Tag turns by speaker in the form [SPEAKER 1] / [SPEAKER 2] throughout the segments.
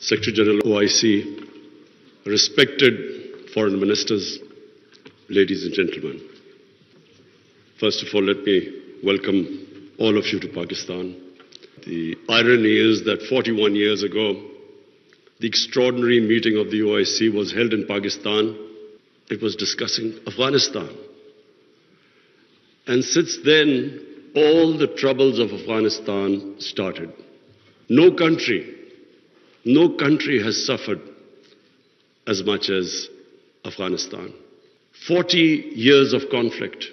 [SPEAKER 1] Secretary General OIC, respected foreign ministers, ladies and gentlemen. First of all, let me welcome all of you to Pakistan. The irony is that 41 years ago, the extraordinary meeting of the OIC was held in Pakistan. It was discussing Afghanistan. And since then, all the troubles of Afghanistan started. No country has suffered as much as Afghanistan. 40 years of conflict.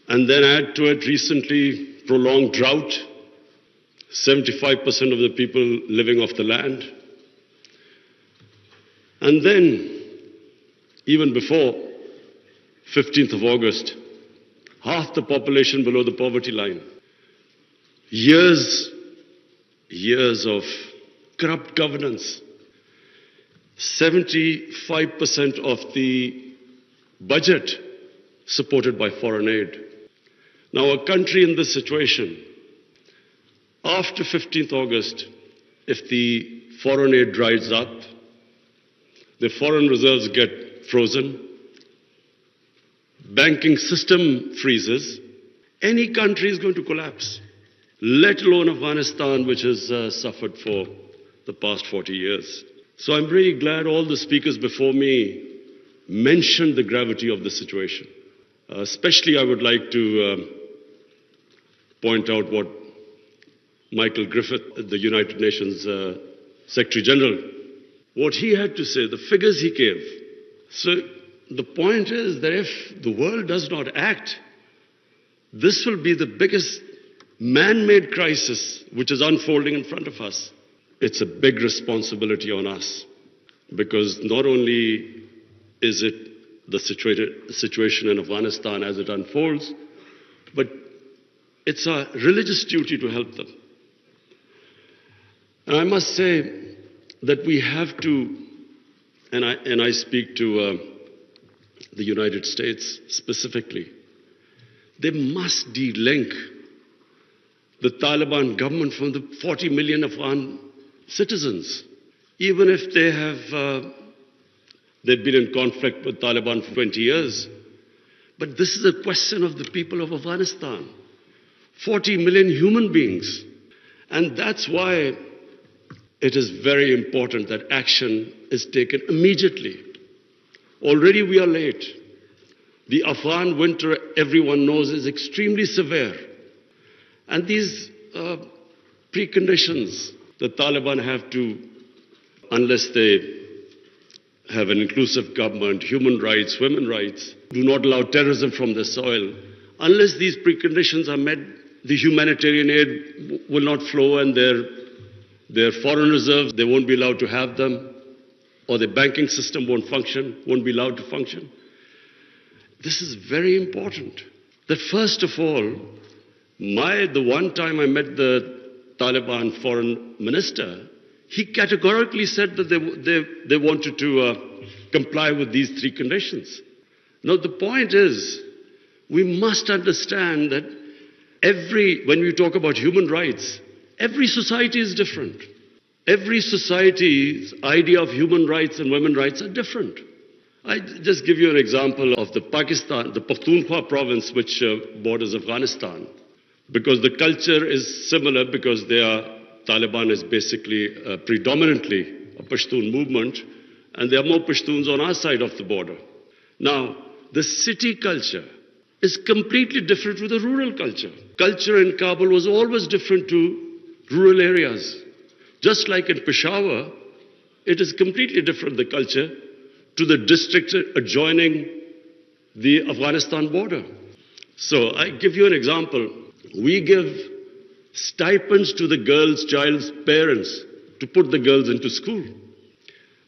[SPEAKER 1] And then add to it recently prolonged drought, 75% of the people living off the land. And then, even before 15th of August, half the population below the poverty line. Years of corrupt governance. 75% of the budget supported by foreign aid. Now, a country in this situation, after 15th August, if the foreign aid dries up, the foreign reserves get frozen, banking system freezes, any country is going to collapse, let alone Afghanistan, which has suffered for the past 40 years. So I'm really glad all the speakers before me mentioned the gravity of the situation. Especially I would like to point out what Michael Griffith, the United Nations Secretary General, what he had to say, the figures he gave. So the point is that if the world does not act, this will be the biggest man-made crisis which is unfolding in front of us. It's a big responsibility on us, because not only is it the situation in Afghanistan as it unfolds, but it's our religious duty to help them. And I must say that we have to, and I speak to the United States specifically, they must de-link the Taliban government from the 40 million Afghan citizens. Even if they've been in conflict with Taliban for 20 years. But this is a question of the people of Afghanistan. 40 million human beings. And that's why it is very important that action is taken immediately. Already we are late. The Afghan winter, everyone knows, is extremely severe. And these preconditions the Taliban have to, unless they have an inclusive government, human rights, women's rights, do not allow terrorism from the soil. Unless these preconditions are met, the humanitarian aid will not flow, and their foreign reserves, they won't be allowed to have them, or the banking system won't be allowed to function. This is very important. That first of all, the one time I met the Taliban foreign minister, he categorically said that they wanted to comply with these three conditions. Now, the point is, we must understand that when we talk about human rights, every society is different. Every society's idea of human rights and women's rights are different. I just give you an example of the Pakhtunkhwa province, which borders Afghanistan, because the culture is similar, because Taliban is basically predominantly a Pashtun movement, and there are more Pashtuns on our side of the border. Now, the city culture is completely different from the rural culture. Culture in Kabul was always different to rural areas. Just like in Peshawar, it is completely different, the culture, to the districts adjoining the Afghanistan border. So I give you an example. We give stipends to the child's parents to put the girls into school.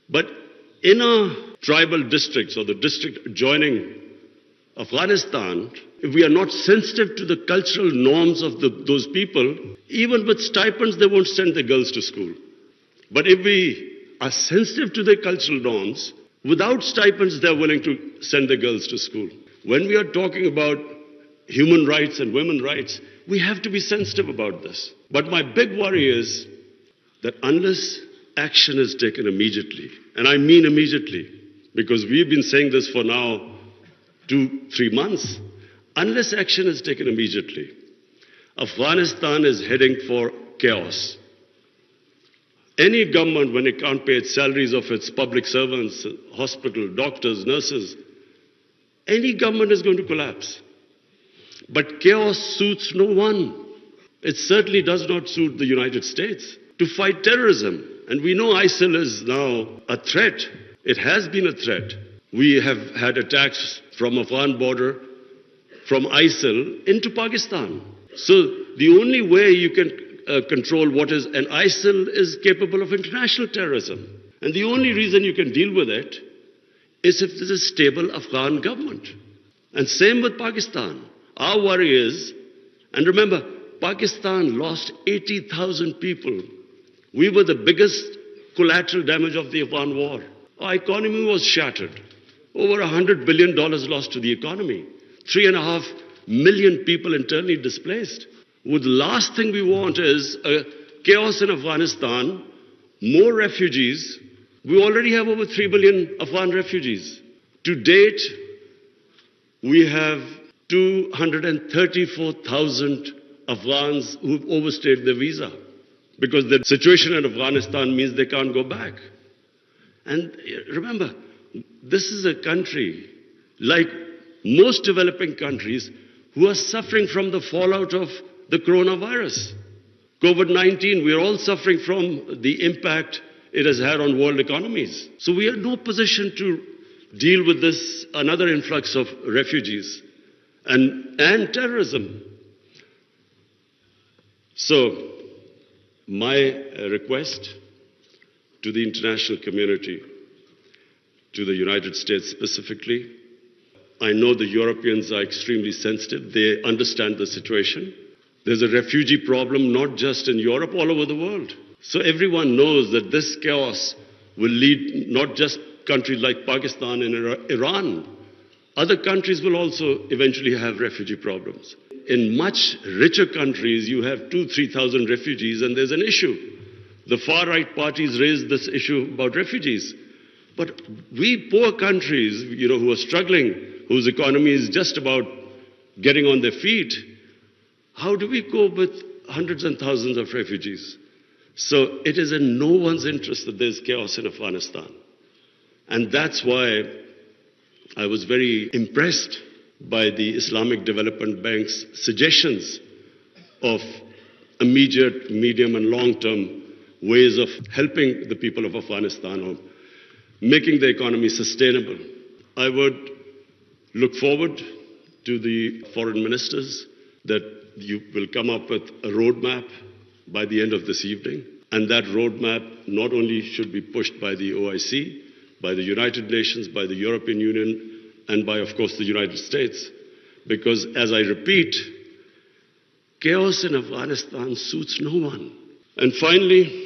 [SPEAKER 1] But in our tribal districts or the district adjoining Afghanistan, if we are not sensitive to the cultural norms of those people, even with stipends, they won't send their girls to school. But if we are sensitive to their cultural norms, without stipends, they're willing to send their girls to school. When we are talking about human rights and women's rights, we have to be sensitive about this. But my big worry is that unless action is taken immediately, and I mean immediately, because we've been saying this for now 2-3 months, unless action is taken immediately, Afghanistan is heading for chaos. Any government, when it can't pay its salaries of its public servants, hospital, doctors, nurses, any government is going to collapse. But chaos suits no one. It certainly does not suit the United States to fight terrorism. And we know ISIL is now a threat. It has been a threat. We have had attacks from Afghan border, from ISIL into Pakistan. So the only way you can control what is, and ISIL is capable of international terrorism. And the only reason you can deal with it is if there's a stable Afghan government. And same with Pakistan. Our worry is, and remember, Pakistan lost 80,000 people. We were the biggest collateral damage of the Afghan war. Our economy was shattered. Over $100 billion lost to the economy. 3.5 million people internally displaced. Well, the last thing we want is chaos in Afghanistan, more refugees. We already have over 3 billion Afghan refugees. To date, we have 234,000 Afghans who've overstayed their visa because the situation in Afghanistan means they can't go back. And remember, this is a country, like most developing countries, who are suffering from the fallout of the coronavirus. COVID-19, we are all suffering from the impact it has had on world economies. So we are in no position to deal with this, another influx of refugees and terrorism. So my request to the international community, to the United States specifically, I know the Europeans are extremely sensitive. They understand the situation. There's a refugee problem not just in Europe, all over the world. So everyone knows that this chaos will lead not just countries like Pakistan and Iran. Other countries will also eventually have refugee problems. In much richer countries, you have 2,000-3,000 refugees and there's an issue. The far-right parties raise this issue about refugees. But we poor countries, who are struggling, whose economy is just about getting on their feet, how do we cope with hundreds and thousands of refugees? So it is in no one's interest that there's chaos in Afghanistan. And that's why I was very impressed by the Islamic Development Bank's suggestions of immediate, medium and long-term ways of helping the people of Afghanistan or making the economy sustainable. I would look forward to the foreign ministers that you will come up with a roadmap by the end of this evening. And that roadmap not only should be pushed by the OIC, by the United Nations, by the European Union, and by, of course, the United States. Because, as I repeat, chaos in Afghanistan suits no one. And finally,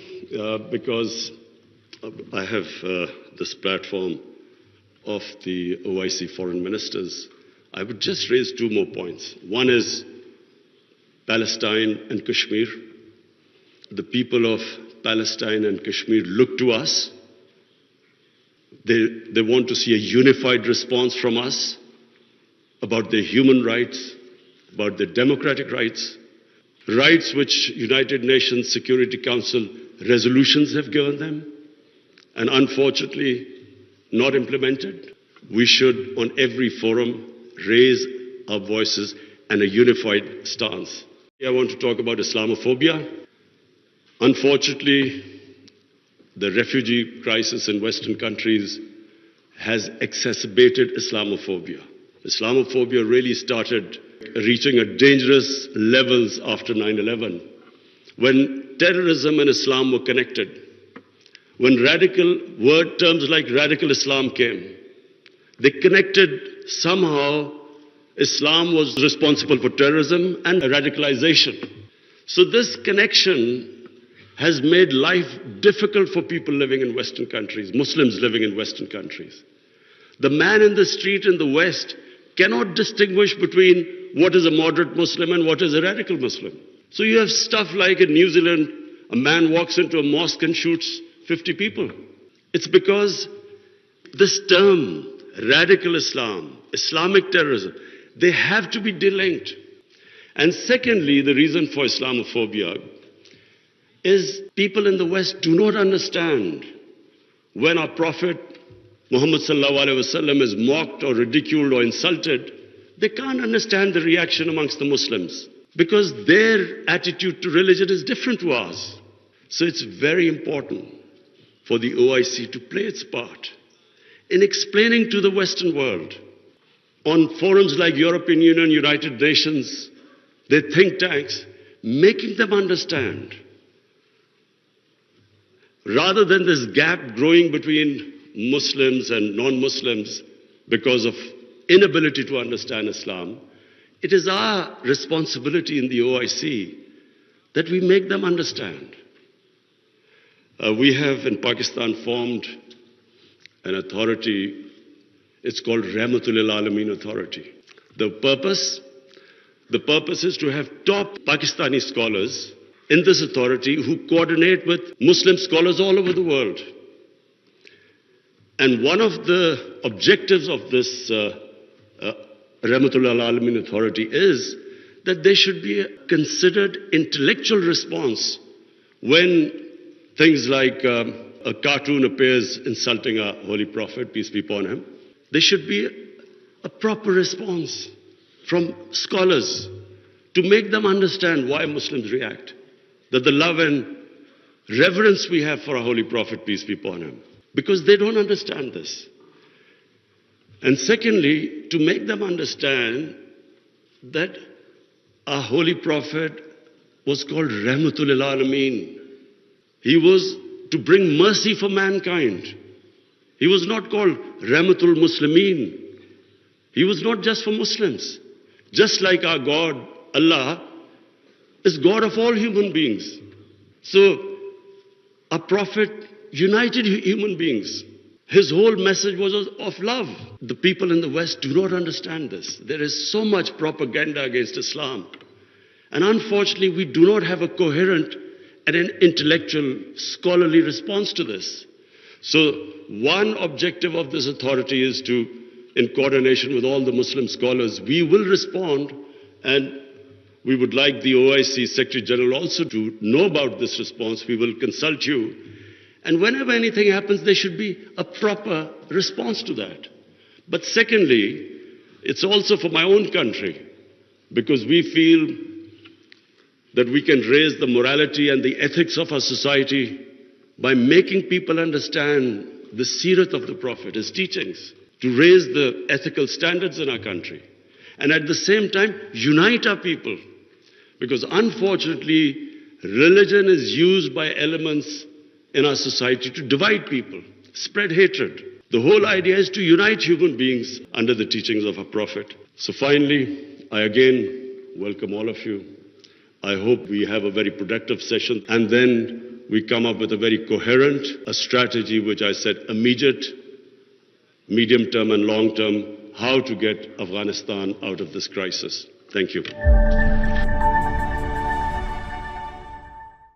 [SPEAKER 1] because I have this platform of the OIC foreign ministers, I would just raise 2 more points. One is Palestine and Kashmir. The people of Palestine and Kashmir look to us. They want to see a unified response from us about their human rights, about their democratic rights, rights which United Nations Security Council resolutions have given them, and unfortunately not implemented. We should, on every forum, raise our voices and a unified stance. I want to talk about Islamophobia. Unfortunately, the refugee crisis in Western countries has exacerbated Islamophobia. Islamophobia really started reaching a dangerous levels after 9/11, when terrorism and Islam were connected. When terms like radical Islam came, they connected somehow. Islam was responsible for terrorism and radicalization. So this connection has made life difficult for people living in Western countries, Muslims living in Western countries. The man in the street in the West cannot distinguish between what is a moderate Muslim and what is a radical Muslim. So you have stuff like in New Zealand, a man walks into a mosque and shoots 50 people. It's because this term, radical Islam, Islamic terrorism, they have to be delinked. And secondly, the reason for Islamophobia is people in the West do not understand when our Prophet Muhammad sallallahu alaihi wasallam is mocked or ridiculed or insulted, they can't understand the reaction amongst the Muslims because their attitude to religion is different to ours. So it's very important for the OIC to play its part in explaining to the Western world on forums like European Union, United Nations, their think tanks, making them understand. Rather than this gap growing between Muslims and non-Muslims because of inability to understand Islam, it is our responsibility in the OIC that we make them understand. We have in Pakistan formed an authority, it's called Rahmatul Alameen Authority. The purpose is to have top Pakistani scholars in this authority who coordinate with Muslim scholars all over the world. And one of the objectives of this Rahmatul Alameen Authority is that there should be a considered intellectual response when things like a cartoon appears insulting our Holy Prophet, peace be upon him. There should be a proper response from scholars to make them understand why Muslims react, that the love and reverence we have for our Holy Prophet, peace be upon him, because they don't understand this. And secondly, to make them understand that our Holy Prophet was called Rahmatul Alameen. He was to bring mercy for mankind. He was not called Rahmatul Muslimeen. He was not just for Muslims. Just like our God, Allah, is God of all human beings. So, our Prophet united human beings. His whole message was of love. The people in the West do not understand this. There is so much propaganda against Islam. And unfortunately, we do not have a coherent and an intellectual, scholarly response to this. So, one objective of this authority is to, in coordination with all the Muslim scholars, we will respond, and we would like the OIC Secretary General also to know about this response. We will consult you. And whenever anything happens, there should be a proper response to that. But secondly, it's also for my own country, because we feel that we can raise the morality and the ethics of our society by making people understand the seerat of the Prophet, his teachings, to raise the ethical standards in our country. And at the same time, unite our people. Because unfortunately, religion is used by elements in our society to divide people, spread hatred. The whole idea is to unite human beings under the teachings of our Prophet. So finally, I again welcome all of you. I hope we have a very productive session, and then we come up with a very coherent, a strategy which I said immediate, medium term and long term, how to get Afghanistan out of this crisis. Thank you.